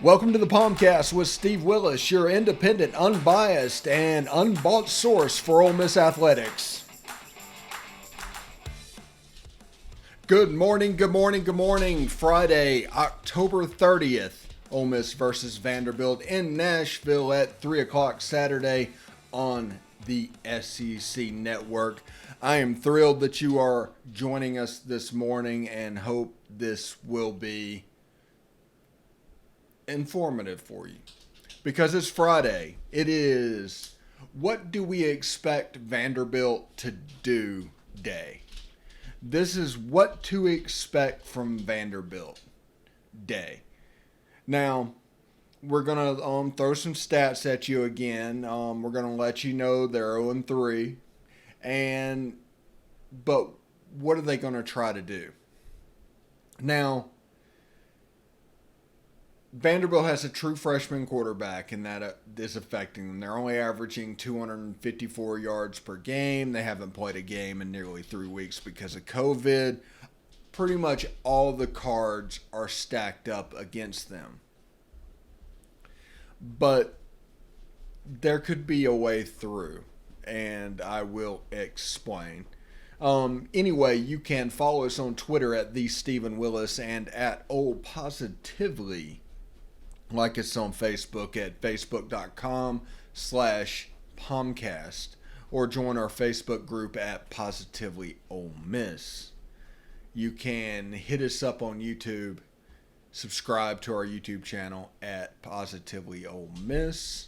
Welcome to the POMcast with Steve Willis, your independent, unbiased, and unbought source for Ole Miss athletics. Good morning, good morning, good morning. Friday, October 30th, Ole Miss versus Vanderbilt in Nashville at 3 o'clock Saturday on the SEC Network. I am thrilled that you are joining us this morning and hope this will be informative for you because it's Friday. It is what do we expect Vanderbilt to do day. This is what to expect from Vanderbilt day. Now, we're going to throw some stats at you again. We're going to let you know they're 0-3. But what are they going to try to do? Now, Vanderbilt has a true freshman quarterback, and that is affecting them. They're only averaging 254 yards per game. They haven't played a game in nearly 3 weeks because of COVID. Pretty much all the cards are stacked up against them. But there could be a way through, and I will explain. Anyway, you can follow us on Twitter at @TheStephenWillis and at Ole Positively. Like us on Facebook at facebook.com/POMcast or join our Facebook group at Positively Ole Miss. You can hit us up on YouTube, subscribe to our YouTube channel at Positively Ole Miss,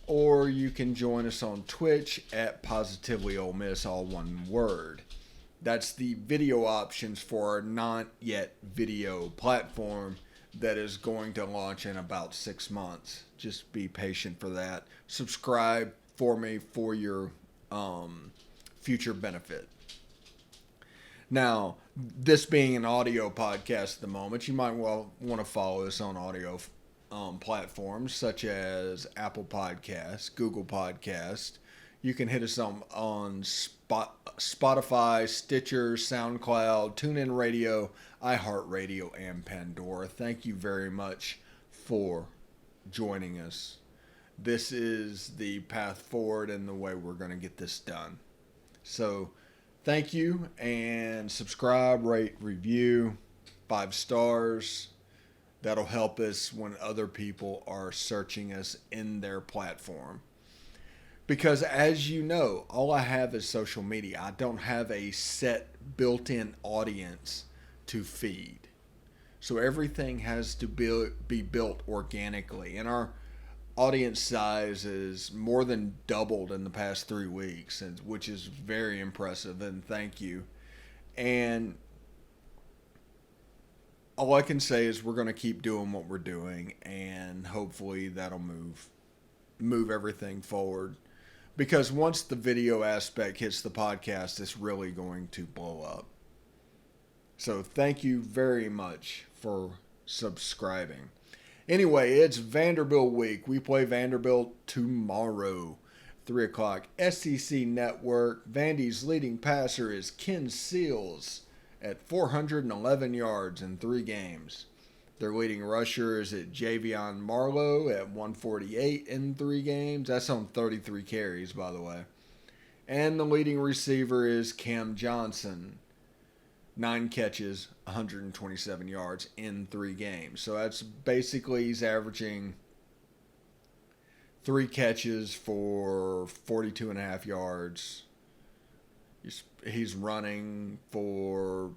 or you can join us on Twitch at Positively Ole Miss, all one word. That's the video options for our not yet video platform that is going to launch in about 6 months. Just be patient for that. Subscribe for me for your future benefit. Now, this being an audio podcast at the moment, you might well want to follow us on audio platforms such as Apple Podcasts, Google Podcasts. You can hit us on Spotify, Stitcher, SoundCloud, TuneIn Radio, iHeartRadio, and Pandora. Thank you very much for joining us. This is the path forward and the way we're going to get this done. So thank you, and subscribe, rate, review, 5 stars. That'll help us when other people are searching us in their platform. Because as you know, all I have is social media. I don't have a set built-in audience to feed. So everything has to be built organically. And our audience size is more than doubled in the past 3 weeks, which is very impressive, and thank you. And all I can say is we're going to keep doing what we're doing, and hopefully that'll move everything forward. Because once the video aspect hits the podcast, it's really going to blow up. So thank you very much for subscribing. Anyway, it's Vanderbilt week. We play Vanderbilt tomorrow, 3 o'clock, SEC Network. Vandy's leading passer is Ken Seals at 411 yards in 3 games. Their leading rusher is at Javion Marlowe at 148 in 3 games. That's on 33 carries, by the way. And the leading receiver is Cam Johnson. 9 catches, 127 yards in 3 games. So that's basically he's averaging 3 catches for 42.5 yards. He's running for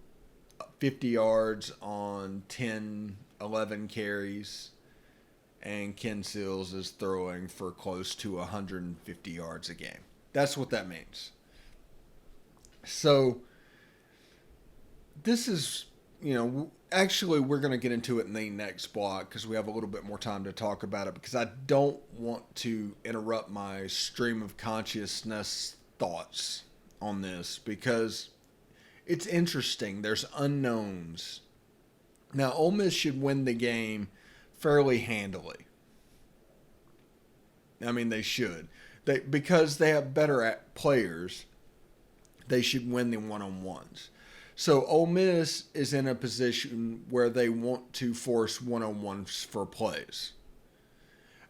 50 yards on 11 carries, and Ken Seals is throwing for close to 150 yards a game. That's what that means. So this is, actually we're going to get into it in the next block because we have a little bit more time to talk about it, because I don't want to interrupt my stream of consciousness thoughts on this because it's interesting. There's unknowns. Now, Ole Miss should win the game fairly handily. I mean, they should. Because they have better players, they should win the one-on-ones. So Ole Miss is in a position where they want to force one-on-ones for plays.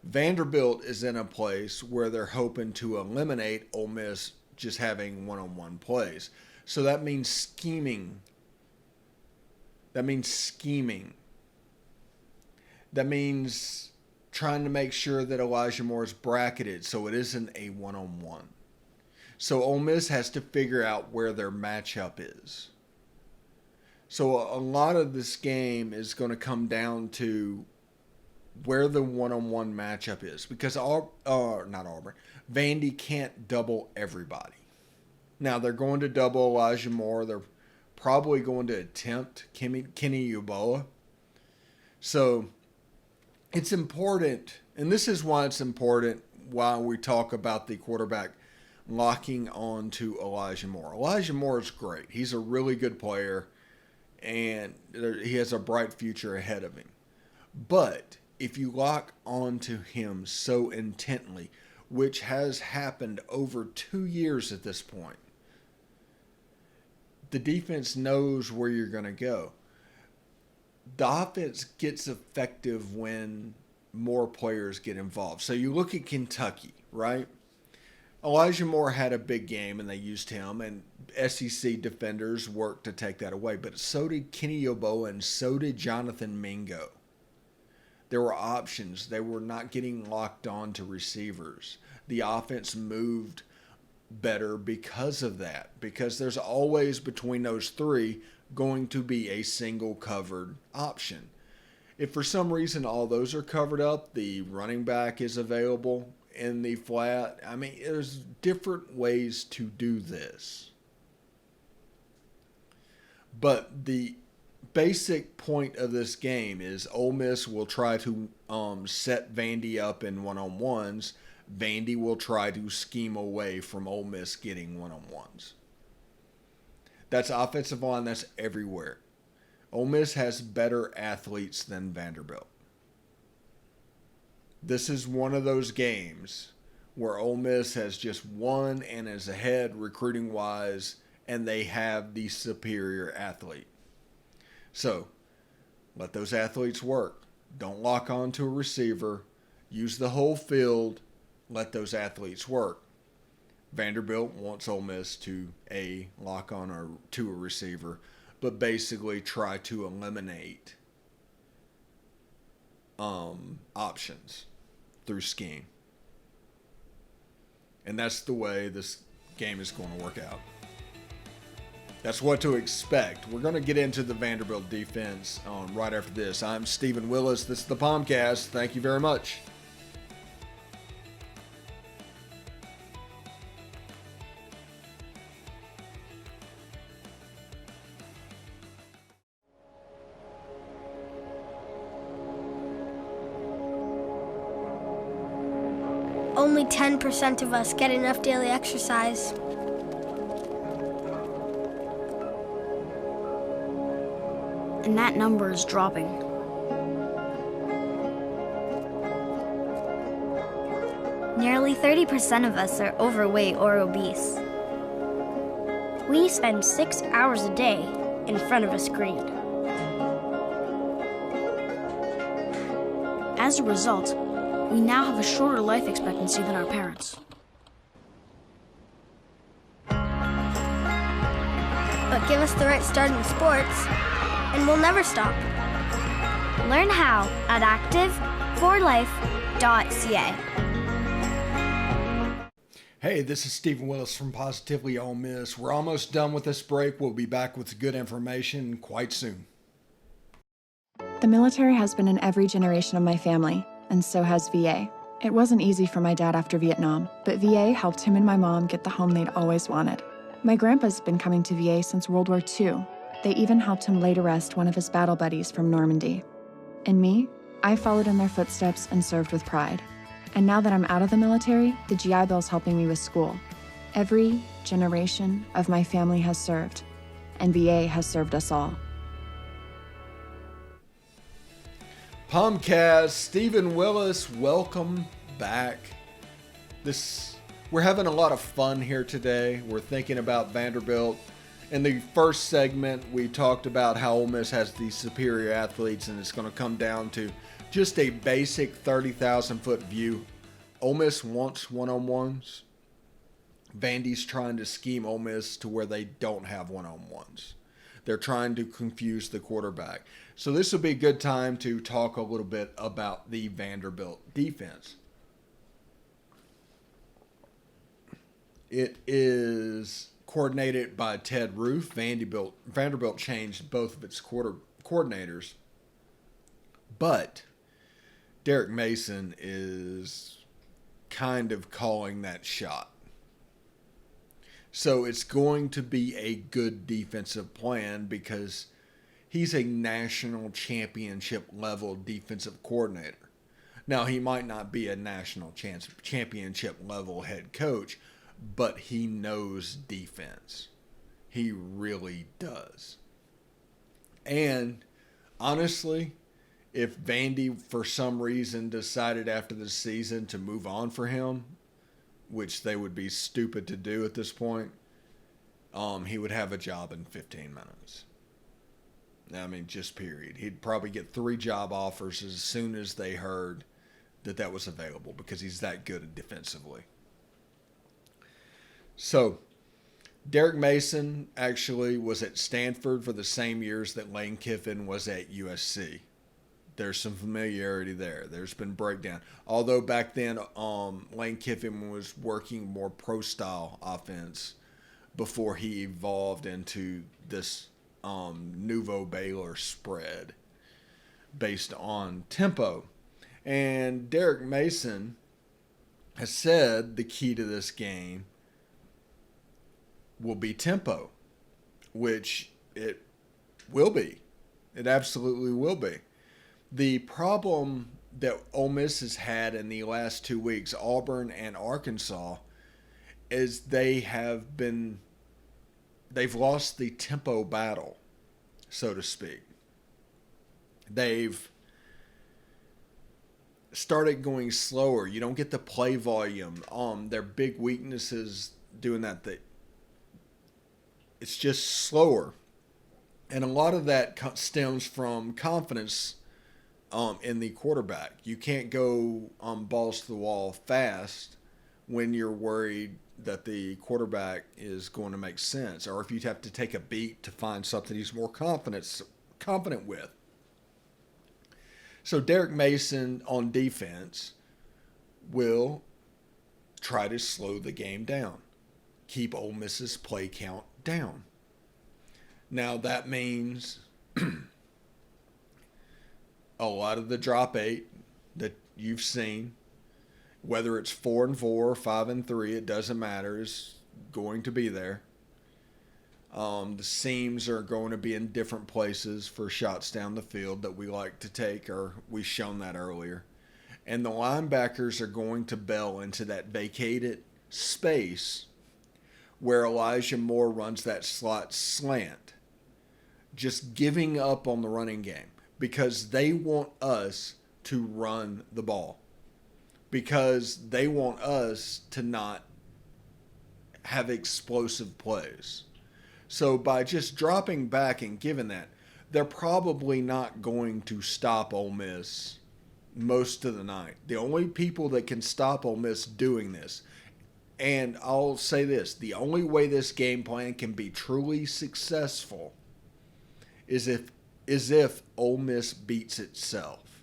Vanderbilt is in a place where they're hoping to eliminate Ole Miss just having one-on-one plays. So that means scheming. That means trying to make sure that Elijah Moore is bracketed so it isn't a one-on-one. So Ole Miss has to figure out where their matchup is. So a lot of this game is going to come down to where the one-on-one matchup is, because Vandy can't double everybody. Now they're going to double Elijah Moore. They're probably going to attempt Kenny Yeboah. So it's important, and this is why it's important while we talk about the quarterback locking on to Elijah Moore. Elijah Moore is great. He's a really good player, and he has a bright future ahead of him. But if you lock on to him so intently, which has happened over 2 years at this point, the defense knows where you're going to go. The offense gets effective when more players get involved. So you look at Kentucky, right? Elijah Moore had a big game and they used him, and SEC defenders worked to take that away. But so did Kenny Yeboah and so did Jonathan Mingo. There were options. They were not getting locked on to receivers. The offense moved better because of that, because there's always between those three going to be a single covered option. If for some reason all those are covered up, the running back is available in the flat. I mean, there's different ways to do this. But the basic point of this game is Ole Miss will try to set Vandy up in one-on-ones. Vandy will try to scheme away from Ole Miss getting one-on-ones. That's offensive line. That's everywhere. Ole Miss has better athletes than Vanderbilt. This is one of those games where Ole Miss has just won and is ahead recruiting-wise, and they have the superior athlete. So, let those athletes work. Don't lock on to a receiver. Use the whole field. Let those athletes work. Vanderbilt wants Ole Miss to lock on to a receiver, but basically try to eliminate options through scheme. And that's the way this game is going to work out. That's what to expect. We're going to get into the Vanderbilt defense right after this. I'm Stephen Willis. This is the POMcast. Thank you very much. Only 10% of us get enough daily exercise. And that number is dropping. Nearly 30% of us are overweight or obese. We spend 6 hours a day in front of a screen. As a result, we now have a shorter life expectancy than our parents. But give us the right start in sports, and we'll never stop. Learn how at active4life.ca. Hey, this is Stephen Willis from Positively Ole Miss. We're almost done with this break. We'll be back with good information quite soon. The military has been in every generation of my family, and so has VA. It wasn't easy for my dad after Vietnam, but VA helped him and my mom get the home they'd always wanted. My grandpa's been coming to VA since World War II. They even helped him lay to rest one of his battle buddies from Normandy. And me, I followed in their footsteps and served with pride. And now that I'm out of the military, the GI Bill's helping me with school. Every generation of my family has served, and VA has served us all. POMcast, Stephen Willis, welcome back. We're having a lot of fun here today. We're thinking about Vanderbilt In the first segment, we talked about how Ole Miss has these superior athletes, and it's going to come down to just a basic 30,000-foot view. Ole Miss wants one-on-ones. Vandy's trying to scheme Ole Miss to where they don't have one-on-ones. They're trying to confuse the quarterback. So this will be a good time to talk a little bit about the Vanderbilt defense. It is coordinated by Ted Roof. Vanderbilt changed both of its coordinators, but Derek Mason is kind of calling that shot. So it's going to be a good defensive plan because he's a national championship level defensive coordinator. Now, he might not be a national championship level head coach, but he knows defense. He really does. And honestly, if Vandy for some reason decided after the season to move on for him, which they would be stupid to do at this point, he would have a job in 15 minutes. I mean, just period. He'd probably get 3 job offers as soon as they heard that that was available because he's that good defensively. So, Derek Mason actually was at Stanford for the same years that Lane Kiffin was at USC. There's some familiarity there. There's been breakdown. Although back then, Lane Kiffin was working more pro-style offense before he evolved into this Nouveau Baylor spread based on tempo. And Derek Mason has said the key to this game will be tempo, which it will be. It absolutely will be. The problem that Ole Miss has had in the last 2 weeks, Auburn and Arkansas, is they've lost the tempo battle, so to speak. They've started going slower. You don't get the play volume. Their big weaknesses doing that. It's just slower. And a lot of that stems from confidence in the quarterback. You can't go balls to the wall fast when you're worried that the quarterback is going to make sense, or if you have to take a beat to find something he's more confident with. So Derek Mason on defense will try to slow the game down, keep Ole Miss's play count down. Now that means a lot of the drop 8 that you've seen, whether it's 4-4 or 5-3, it doesn't matter, is going to be there. The seams are going to be in different places for shots down the field that we like to take, or we've shown that earlier. And the linebackers are going to bail into that vacated space where Elijah Moore runs that slot slant, just giving up on the running game because they want us to run the ball, because they want us to not have explosive plays. So by just dropping back and giving that, they're probably not going to stop Ole Miss most of the night. The only people that can stop Ole Miss doing this, and I'll say this, the only way this game plan can be truly successful is if Ole Miss beats itself.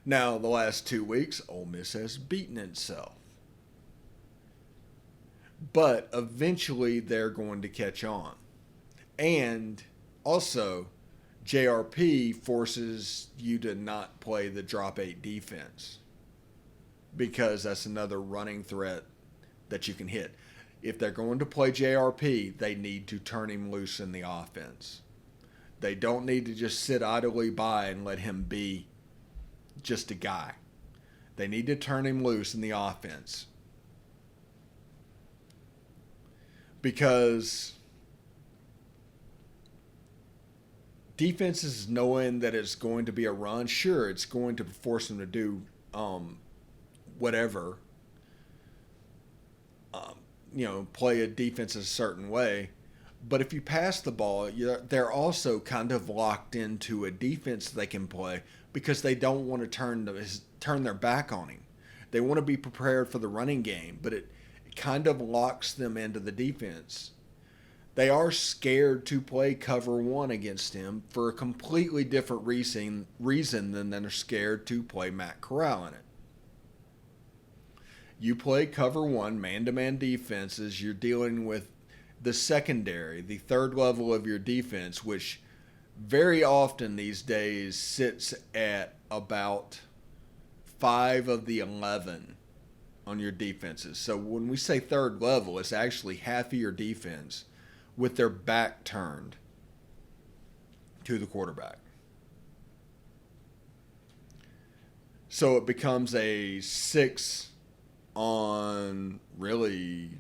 Now, the last 2 weeks, Ole Miss has beaten itself. But eventually they're going to catch on. And also, JRP forces you to not play the drop 8 defense, because that's another running threat that you can hit. If they're going to play JRP, they need to turn him loose in the offense. They don't need to just sit idly by and let him be just a guy. They need to turn him loose in the offense. Because defenses knowing that it's going to be a run, sure, it's going to force them to do whatever. play a defense a certain way. But if you pass the ball, they're also kind of locked into a defense they can play because they don't want to turn their back on him. They want to be prepared for the running game, but it kind of locks them into the defense. They are scared to play cover one against him for a completely different reason than they're scared to play Matt Corral in it. You play cover one, man-to-man defenses, you're dealing with the secondary, the third level of your defense, which very often these days sits at about 5 of the 11 on your defenses. So when we say third level, it's actually half of your defense with their back turned to the quarterback. So it becomes a 6 on really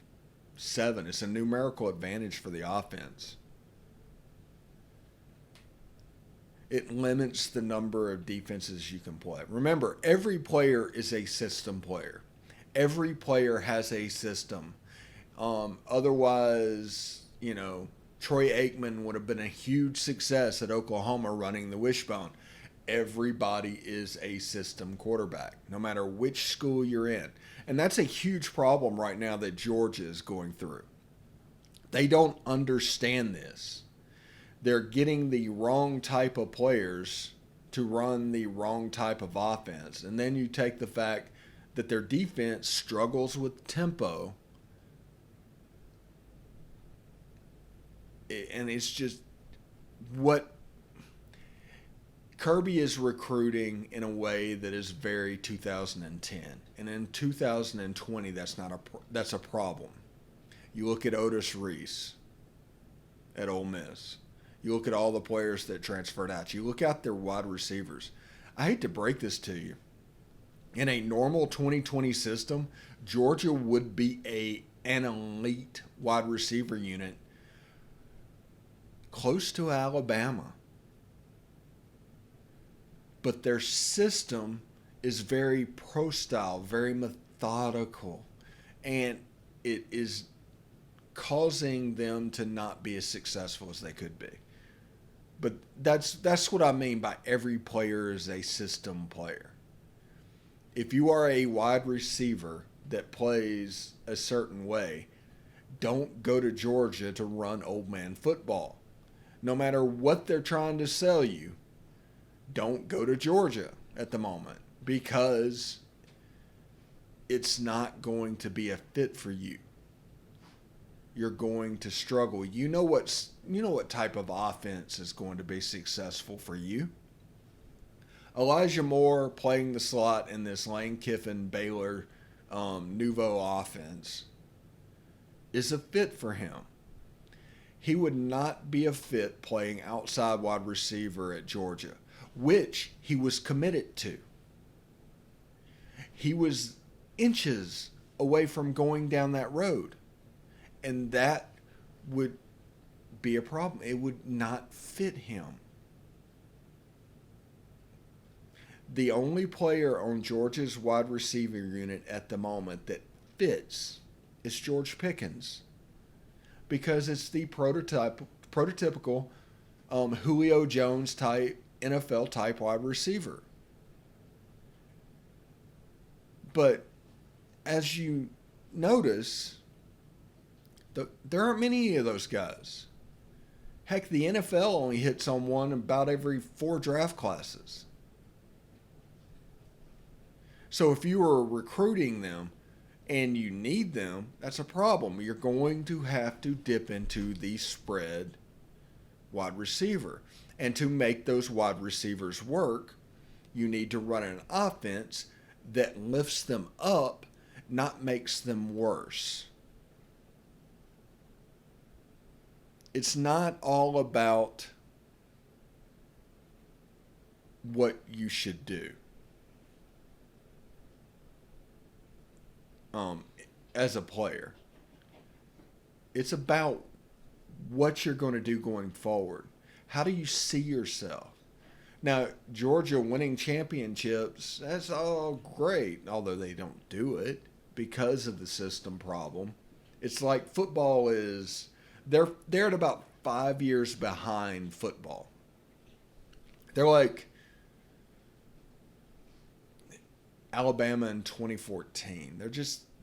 7. It's a numerical advantage for the offense. It limits the number of defenses you can play. Remember, every player is a system player. Every player has a system. Otherwise, Troy Aikman would have been a huge success at Oklahoma running the wishbone. Everybody is a system quarterback, no matter which school you're in. And that's a huge problem right now that Georgia is going through. They don't understand this. They're getting the wrong type of players to run the wrong type of offense. And then you take the fact that their defense struggles with tempo. And it's just what Kirby is recruiting in a way that is very 2010. And in 2020, that's a problem. You look at Otis Reese at Ole Miss. You look at all the players that transferred out. You look at their wide receivers. I hate to break this to you. In a normal 2020 system, Georgia would be an elite wide receiver unit close to Alabama. But their system is very pro-style, very methodical, and it is causing them to not be as successful as they could be. But that's what I mean by every player is a system player. If you are a wide receiver that plays a certain way, don't go to Georgia to run old man football. No matter what they're trying to sell you, don't go to Georgia at the moment because it's not going to be a fit for you. You're going to struggle. You know what type of offense is going to be successful for you. Elijah Moore playing the slot in this Lane Kiffin Baylor nouveau offense is a fit for him. He would not be a fit playing outside wide receiver at Georgia, which he was committed to. He was inches away from going down that road. And that would be a problem. It would not fit him. The only player on Georgia's wide receiver unit at the moment that fits is George Pickens. Because it's the prototypical Julio Jones type, NFL type wide receiver. But as you notice, there aren't many of those guys. Heck, the NFL only hits on one about every 4 draft classes. So if you are recruiting them and you need them, that's a problem. You're going to have to dip into the spread wide receiver. And to make those wide receivers work, you need to run an offense that lifts them up, not makes them worse. It's not all about what you should do. As a player. It's about what you're going to do going forward. How do you see yourself? Now, Georgia winning championships, that's all great, although they don't do it because of the system problem It's like football is they're at about 5 years behind football. They're like Alabama in 2014.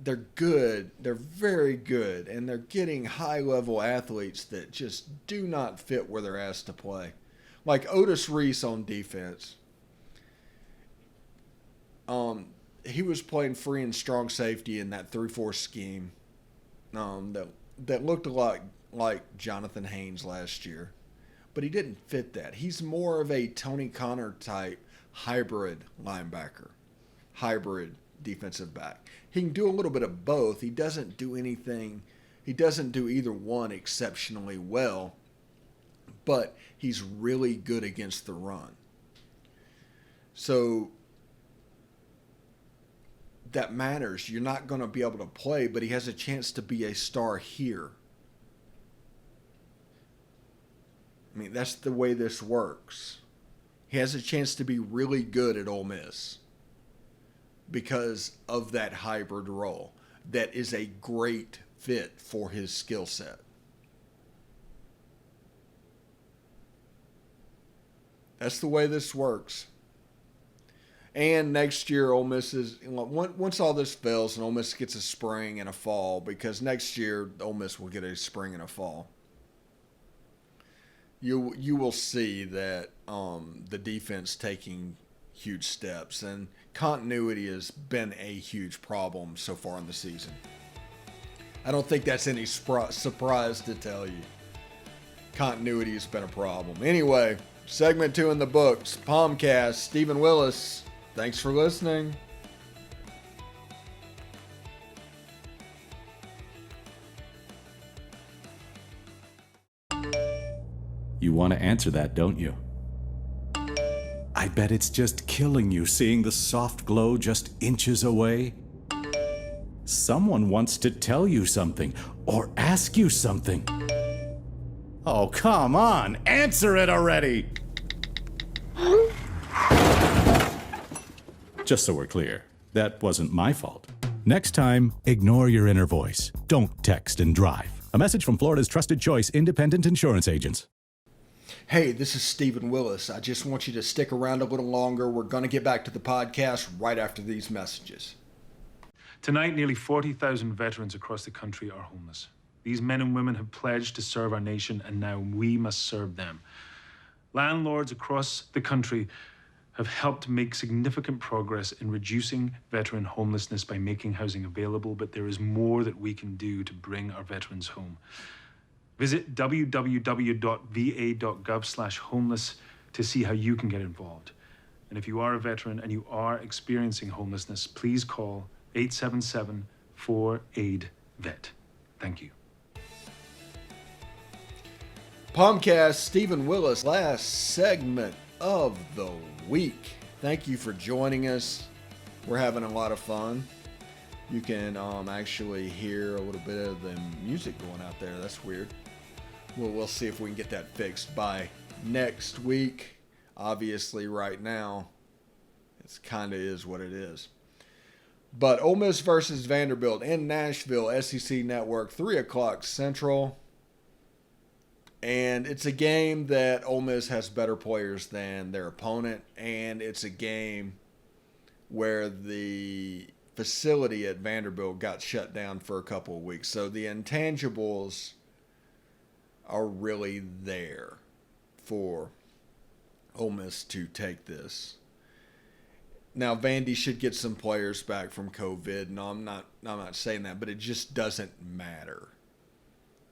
They're good. They're very good, and they're getting high-level athletes that just do not fit where they're asked to play. Like Otis Reese on defense. He was playing free and strong safety in that 3-4 scheme. That looked a lot like Jonathan Haynes last year, but he didn't fit that. He's more of a Tony Connor type hybrid linebacker, hybrid defensive back. He can do a little bit of both. He doesn't do anything. He doesn't do either one exceptionally well, but he's really good against the run. So that matters. You're not going to be able to play, but he has a chance to be a star here. I mean, that's the way this works. He has a chance to be really good at Ole Miss because of that hybrid role that is a great fit for his skill set. That's the way this works. And next year, Ole Miss is, once all this fails and Ole Miss gets a spring and a fall, because next year Ole Miss will get a spring and a fall, you will see that the defense taking huge steps, and continuity has been a huge problem so far in the season. I don't think that's any surprise to tell you. Continuity has been a problem. Anyway, segment 2 in the books. POMcast, Stephen Willis. Thanks for listening. You want to answer that, don't you? I bet it's just killing you seeing the soft glow just inches away. Someone wants to tell you something or ask you something. Oh, come on, answer it already! Just so we're clear, that wasn't my fault. Next time, ignore your inner voice. Don't text and drive. A message from Florida's trusted choice independent insurance agents. Hey, this is Stephen Willis. I just want you to stick around a little longer. We're going to get back to the podcast right after these messages. Tonight, nearly 40,000 veterans across the country are homeless. These men and women have pledged to serve our nation, and now we must serve them. Landlords across the country have helped make significant progress in reducing veteran homelessness by making housing available, but there is more that we can do to bring our veterans home. Visit www.va.gov/homeless to see how you can get involved. And if you are a veteran and you are experiencing homelessness, please call 877-4AID-VET. Thank you. POMcast, Stephen Willis, last segment of the week. Thank you for joining us. We're having a lot of fun. You can actually hear a little bit of the music going out there. That's weird. We'll see if we can get that fixed by next week. Obviously, right now, it kind of is what it is. But Ole Miss versus Vanderbilt in Nashville, SEC Network, 3 o'clock Central. And it's a game that Ole Miss has better players than their opponent. And it's a game where the facility at Vanderbilt got shut down for a couple of weeks. So the intangibles are really there for Ole Miss to take this. Now, Vandy should get some players back from COVID. No, I'm not saying that, but it just doesn't matter.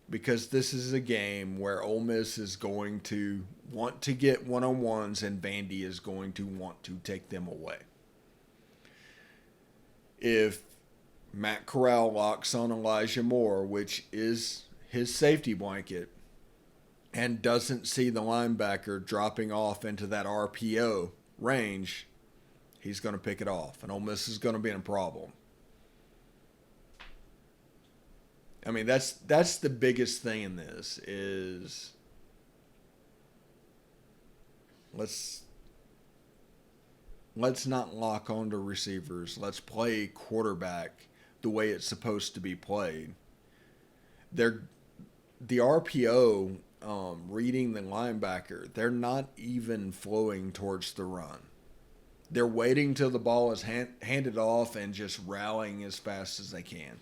Because this is a game where Ole Miss is going to want to get one-on-ones and Vandy is going to want to take them away. If Matt Corral locks on Elijah Moore, which is his safety blanket, and doesn't see the linebacker dropping off into that RPO range, he's going to pick it off. And Ole Miss is going to be in a problem. I mean, that's the biggest thing in this is let's not lock onto receivers. Let's play quarterback the way it's supposed to be played. the RPO, reading the linebacker, they're not even flowing towards the run. They're waiting till the ball is handed off and just rallying as fast as they can.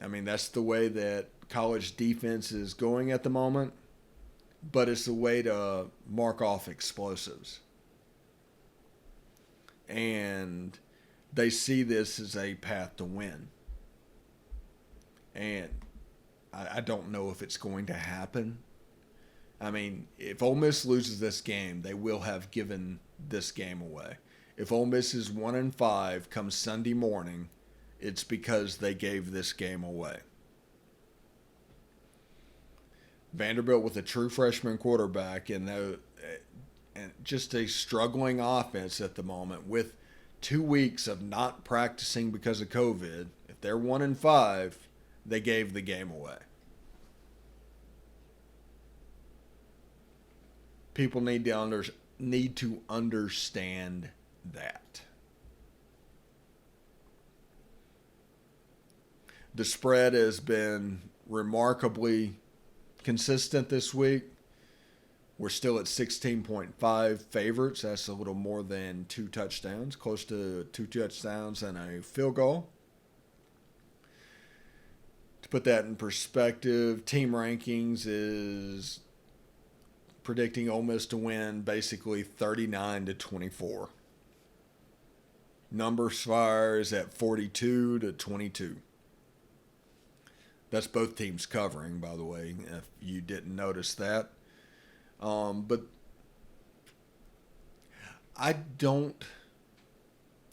I mean, that's the way that college defense is going at the moment, but it's a way to mark off explosives. And they see this as a path to win. And I don't know if it's going to happen. I mean, if Ole Miss loses this game, they will have given this game away. If Ole Miss is 1-5 come Sunday morning, it's because they gave this game away. Vanderbilt with a true freshman quarterback and just a struggling offense at the moment with 2 weeks of not practicing because of COVID. If they're 1-5, they gave the game away. People need to understand that. The spread has been remarkably consistent this week. We're still at 16.5 favorites. That's a little more than 2 touchdowns, close to 2 touchdowns and a field goal. To put that in perspective, team rankings is predicting Ole Miss to win basically 39-24. Numbers fire is at 42-22. That's both teams covering, by the way, if you didn't notice that. But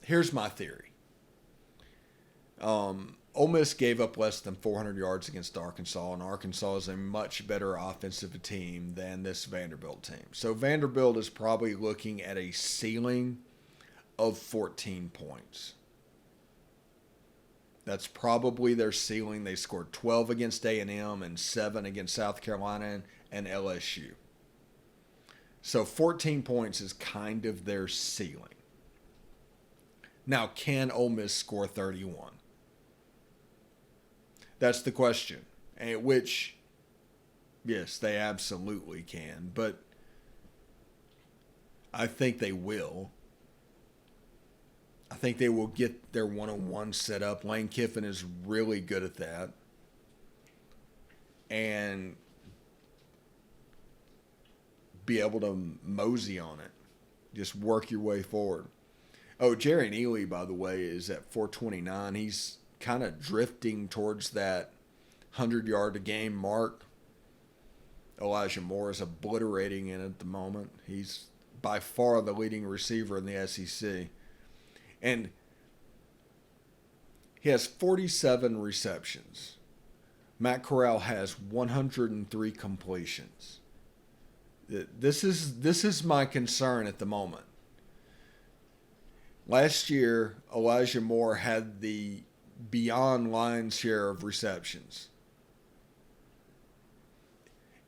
here's my theory. Ole Miss gave up less than 400 yards against Arkansas, and Arkansas is a much better offensive team than this Vanderbilt team. So Vanderbilt is probably looking at a ceiling of 14 points. That's probably their ceiling. They scored 12 against A&M and 7 against South Carolina and LSU. So 14 points is kind of their ceiling. Now, can Ole Miss score 31? That's the question. Which, yes, they absolutely can. But I think they will. I think they will get their one-on-one set up. Lane Kiffin is really good at that. And be able to mosey on it. Just work your way forward. Oh, Jerry Neely, by the way, is at 429. He's kind of drifting towards that 100-yard-a-game mark. Elijah Moore is obliterating it at the moment. He's by far the leading receiver in the SEC. And he has 47 receptions. Matt Corral has 103 completions. This is my concern at the moment. Last year, Elijah Moore had the beyond line share of receptions.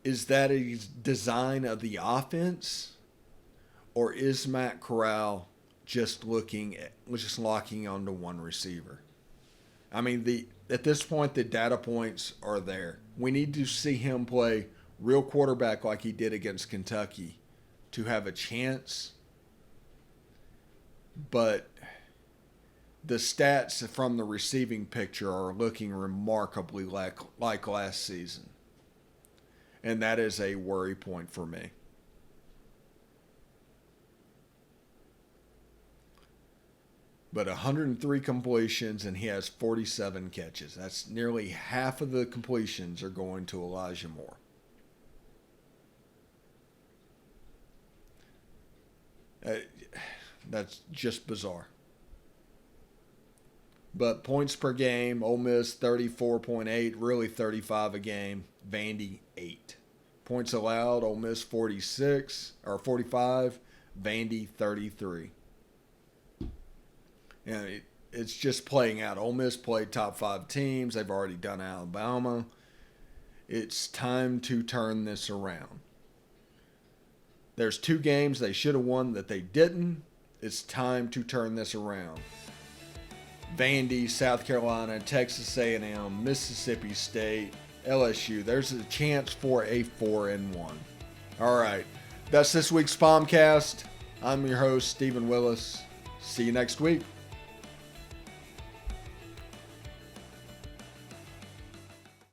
Is that a design of the offense, or is Matt Corral just locking onto one receiver? I mean, at this point, the data points are there. We need to see him play real quarterback like he did against Kentucky to have a chance. But the stats from the receiving picture are looking remarkably like last season. And that is a worry point for me. But 103 completions, and he has 47 catches. That's nearly half of the completions are going to Elijah Moore. That's just bizarre. But points per game, Ole Miss 34.8, really 35 a game. Vandy 8. Points allowed, Ole Miss 45, Vandy 33. And it's just playing out. Ole Miss played top 5 teams. They've already done Alabama. It's time to turn this around. There's 2 games they should have won that they didn't. It's time to turn this around. Vandy, South Carolina, Texas A&M, Mississippi State, LSU. There's a chance for a 4-1. All right, that's this week's POMcast. I'm your host, Stephen Willis. See you next week.